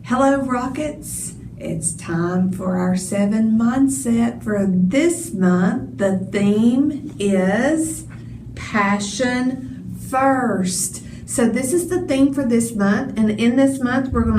Hello, Rockets. It's time for our 7 mindset for this month. The theme is Passion First. So this is the theme for this month, and in this month we're going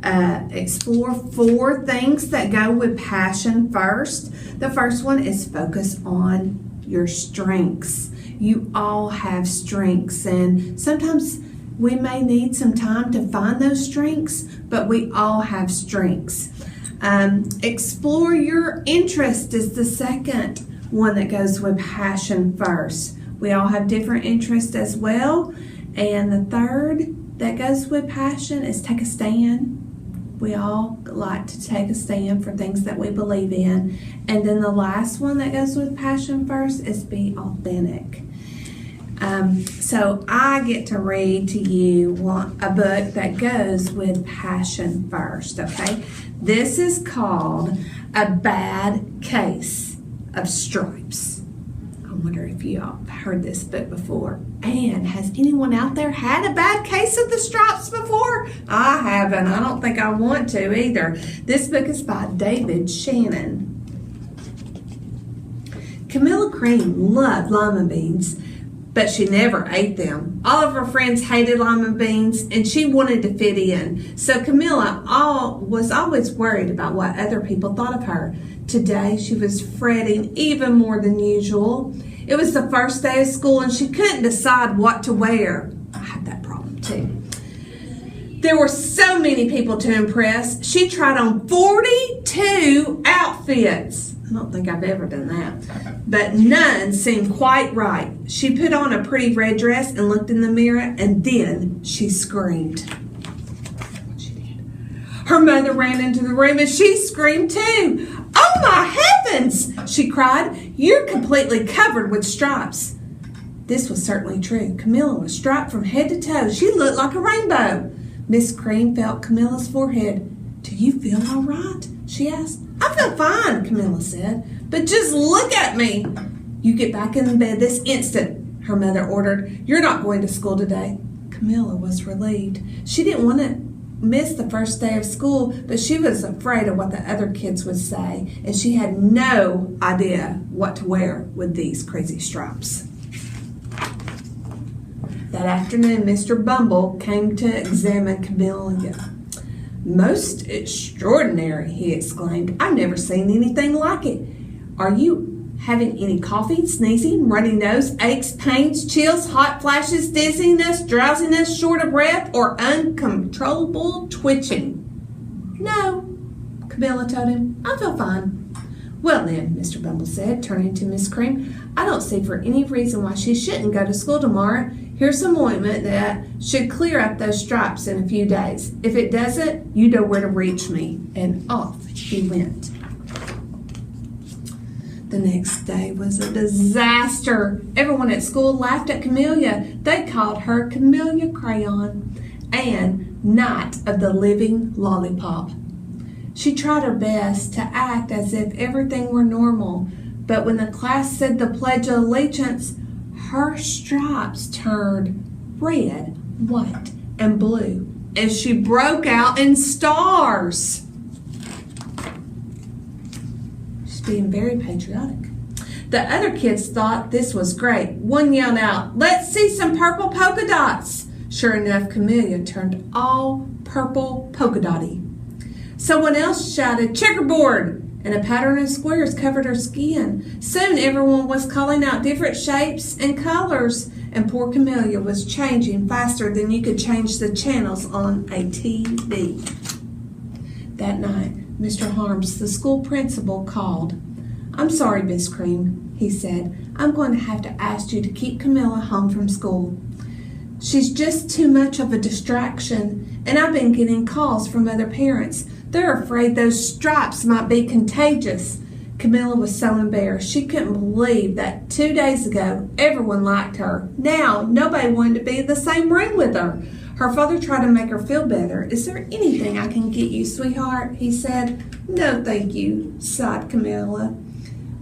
to explore 4 things that go with passion first. The first one is focus on your strengths. You all have strengths, and sometimes we may need some time to find those strengths, but we all have strengths. Explore your interest is the second one that goes with passion first. We all have different interests as well. And the third that goes with passion is take a stand. We all like to take a stand for things that we believe in. And then the last one that goes with passion first is be authentic. So I get to read to you a book that goes with passion first, okay? This is called A Bad Case of Stripes. I wonder if you all have heard this book before. And has anyone out there had a bad case of the stripes before? I haven't. I don't think I want to either. This book is by David Shannon. Camilla Cream loved lima beans, but she never ate them. All of her friends hated lima beans, and she wanted to fit in. So Camilla was always worried about what other people thought of her. Today, she was fretting even more than usual. It was the first day of school, and she couldn't decide what to wear. I had that problem too. There were so many people to impress. She tried on 42 outfits. I don't think I've ever done that. But none seemed quite right. She put on a pretty red dress and looked in the mirror, and then she screamed. What she did. Her mother ran into the room and she screamed too. "Oh my heavens!" she cried. "You're completely covered with stripes." This was certainly true. Camilla was striped from head to toe. She looked like a rainbow. Miss Cream felt Camilla's forehead. "Do you feel all right?" she asked. "I feel fine," Camilla said, "but just look at me." "You get back in bed this instant," her mother ordered. "You're not going to school today." Camilla was relieved. She didn't want to miss the first day of school, but she was afraid of what the other kids would say, and she had no idea what to wear with these crazy stripes. That afternoon, Mr. Bumble came to examine Camilla. "Most extraordinary," he exclaimed. "I've never seen anything like it. Are you having any coughing, sneezing, runny nose, aches, pains, chills, hot flashes, dizziness, drowsiness, short of breath, or uncontrollable twitching?" "No," Camilla told him. "I feel fine." "Well then," Mr. Bumble said, turning to Miss Cream, "I don't see for any reason why she shouldn't go to school tomorrow. Here's some ointment that should clear up those stripes in a few days. If it doesn't, you know where to reach me." And off he went. The next day was a disaster. Everyone at school laughed at Camilla. They called her Camilla Crayon and Night of the Living Lollipop. She tried her best to act as if everything were normal, but when the class said the Pledge of Allegiance, her stripes turned red, white, and blue, and she broke out in stars. She's being very patriotic. The other kids thought this was great. One yelled out, "Let's see some purple polka dots." Sure enough, Camilla turned all purple polka dotty. Someone else shouted, "Checkerboard!" and a pattern of squares covered her skin. Soon everyone was calling out different shapes and colors, and poor Camilla was changing faster than you could change the channels on a TV. That night, Mr. Harms, the school principal, called. "I'm sorry, Miss Cream," he said. "I'm going to have to ask you to keep Camilla home from school. She's just too much of a distraction, and I've been getting calls from other parents. They're afraid those stripes might be contagious." Camilla was so embarrassed. She couldn't believe that 2 days ago everyone liked her. Now nobody wanted to be in the same room with her. Her father tried to make her feel better. "Is there anything I can get you, sweetheart?" he said. "No, thank you," sighed Camilla.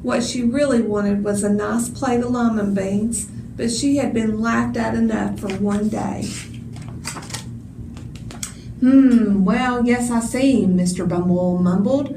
What she really wanted was a nice plate of lima beans, but she had been laughed at enough for one day. Well, yes, I see," Mr. Bumble mumbled.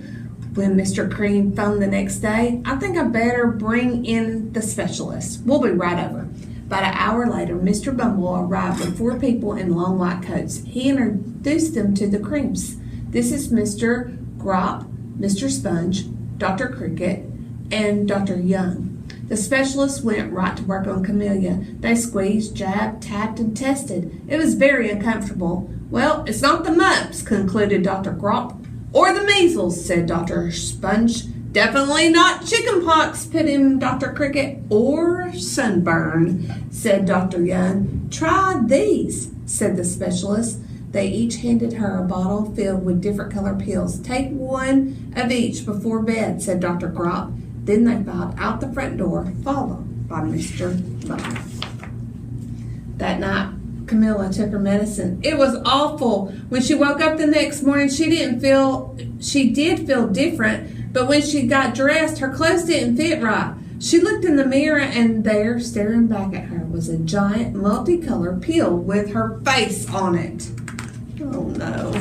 When Mr. Cream phoned the next day, "I think I better bring in the specialist. We'll be right over." About an hour later, Mr. Bumble arrived with 4 people in long white coats. He introduced them to the Creams. "This is Mr. Grop, Mr. Sponge, Dr. Cricket, and Dr. Young." The specialist went right to work on Camellia. They squeezed, jabbed, tapped, and tested. It was very uncomfortable. "Well, it's not the mumps," concluded Dr. Grop. "Or the measles," said Dr. Sponge. "Definitely not chickenpox," put in Dr. Cricket. "Or sunburn," said Dr. Young. "Try these," said the specialist. They each handed her a bottle filled with different colored pills. "Take one of each before bed," said Dr. Grop. Then they filed out the front door, followed by Mr. Bumble. That night, Camilla took her medicine. It was awful. When she woke up the next morning, she did feel different, but when she got dressed, her clothes didn't fit right. She looked in the mirror, and there, staring back at her, was a giant multicolored pill with her face on it. Oh no.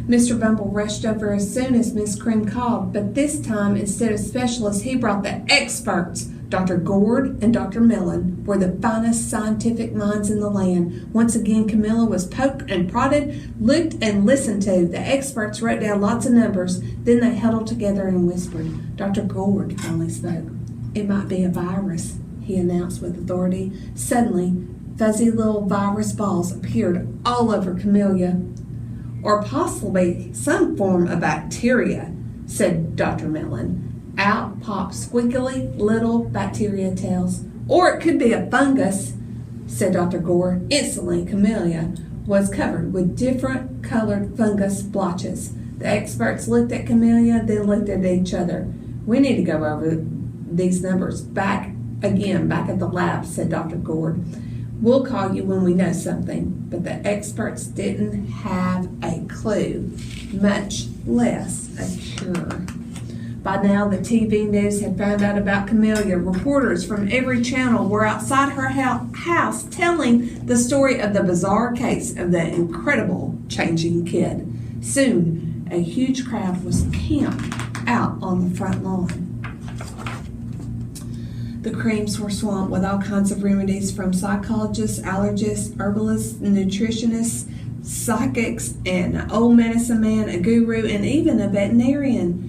Mr. Bumble rushed over as soon as Miss Cream called, but this time, instead of specialists, he brought the experts. Dr. Gord and Dr. Mellon were the finest scientific minds in the land. Once again, Camilla was poked and prodded, looked and listened to. The experts wrote down lots of numbers. Then they huddled together and whispered. Dr. Gord finally spoke. "It might be a virus," he announced with authority. Suddenly, fuzzy little virus balls appeared all over Camellia. "Or possibly some form of bacteria," said Dr. Mellon. Out popped squiggly little bacteria tails. "Or it could be a fungus," said Dr. Gore. Instantly, Camellia was covered with different colored fungus blotches. The experts looked at Camellia, then looked at each other. "We need to go over these numbers back at the lab," said Dr. Gord. "We'll call you when we know something." But the experts didn't have a clue, much less a cure. By now, the TV news had found out about Camellia. Reporters from every channel were outside her house telling the story of the bizarre case of the incredible changing kid. Soon, a huge crowd was camped out on the front lawn. The Creams were swamped with all kinds of remedies from psychologists, allergists, herbalists, nutritionists, psychics, an old medicine man, a guru, and even a veterinarian.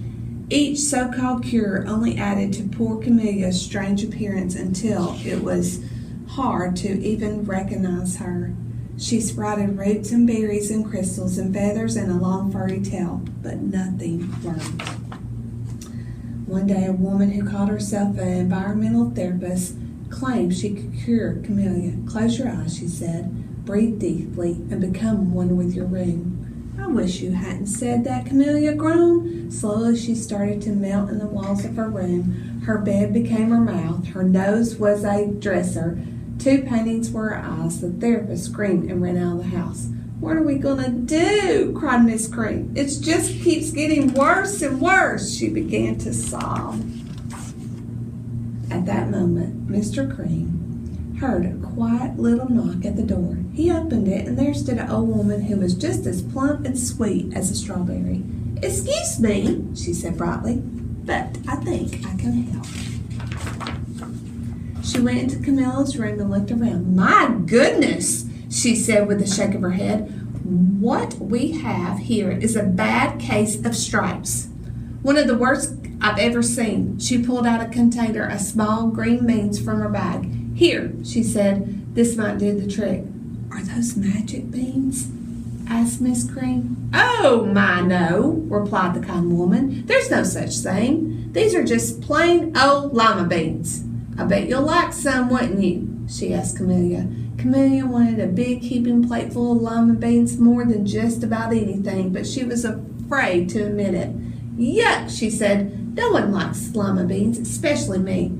Each so-called cure only added to poor Camelia's strange appearance until it was hard to even recognize her. She sprouted roots and berries and crystals and feathers and a long furry tail, but nothing worked. One day, a woman who called herself an environmental therapist claimed she could cure Camellia. "Close your eyes," she said. "Breathe deeply and become one with your room." "I wish you hadn't said that," Camellia groaned. Slowly, she started to melt in the walls of her room. Her bed became her mouth. Her nose was a dresser. 2 paintings were her eyes. The therapist screamed and ran out of the house. "What are we going to do?" cried Miss Cream. "It just keeps getting worse and worse." She began to sob. At that moment, Mr. Cream heard a quiet little knock at the door. He opened it, and there stood an old woman who was just as plump and sweet as a strawberry. "Excuse me," she said brightly, "but I think I can help." She went into Camilla's room and looked around. "My goodness," she said with a shake of her head. "What we have here is a bad case of stripes. One of the worst I've ever seen." She pulled out a container of small green beans from her bag. "Here," she said, "this might do the trick." "Are those magic beans?" asked Miss Cream. "Oh, my, no," replied the kind woman. "There's no such thing. These are just plain old lima beans. I bet you'll like some, wouldn't you?" she asked Camellia. Camellia wanted a big heaping plate full of lima beans more than just about anything, but she was afraid to admit it. "Yuck," she said. "No one likes lima beans, especially me."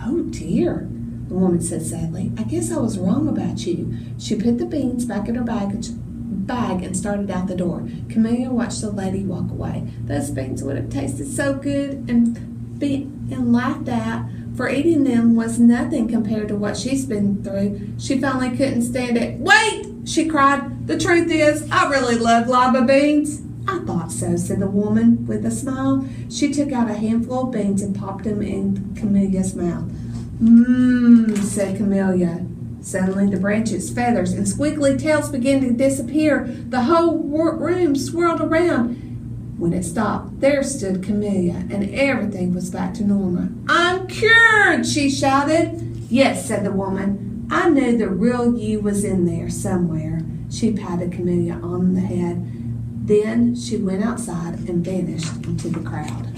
"Oh, dear," the woman said sadly. "I guess I was wrong about you." She put the beans back in her bag and started out the door. Camellia watched the lady walk away. Those beans would have tasted so good and laughed at, for eating them was nothing compared to what she's been through. She finally couldn't stand it. "Wait!" she cried. The truth is, I really love lima beans. I thought so, said the woman with a smile. She took out a handful of beans and popped them in Camelia's mouth. Mmm, said Camellia. Suddenly the branches, feathers, and squiggly tails began to disappear. The whole room swirled around. When it stopped, there stood Camellia, and everything was back to normal. I'm cured, she shouted. Yes, said the woman. I knew the real you was in there somewhere. She patted Camellia on the head. Then she went outside and vanished into the crowd.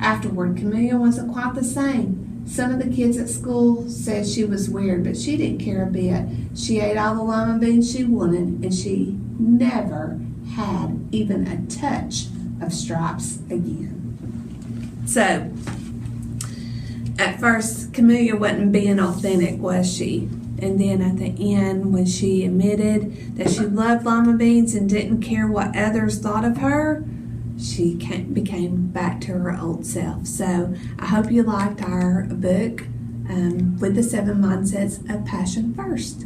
Afterward, Camellia wasn't quite the same. Some of the kids at school said she was weird, but she didn't care a bit. She ate all the lima beans she wanted, and she never had even a touch of stripes again. So, at first, Camellia wasn't being authentic, was she? And then at the end, when she admitted that she loved lima beans and didn't care what others thought of her, she became back to her old self. So I hope you liked our book with the 7 mindsets of Passion First.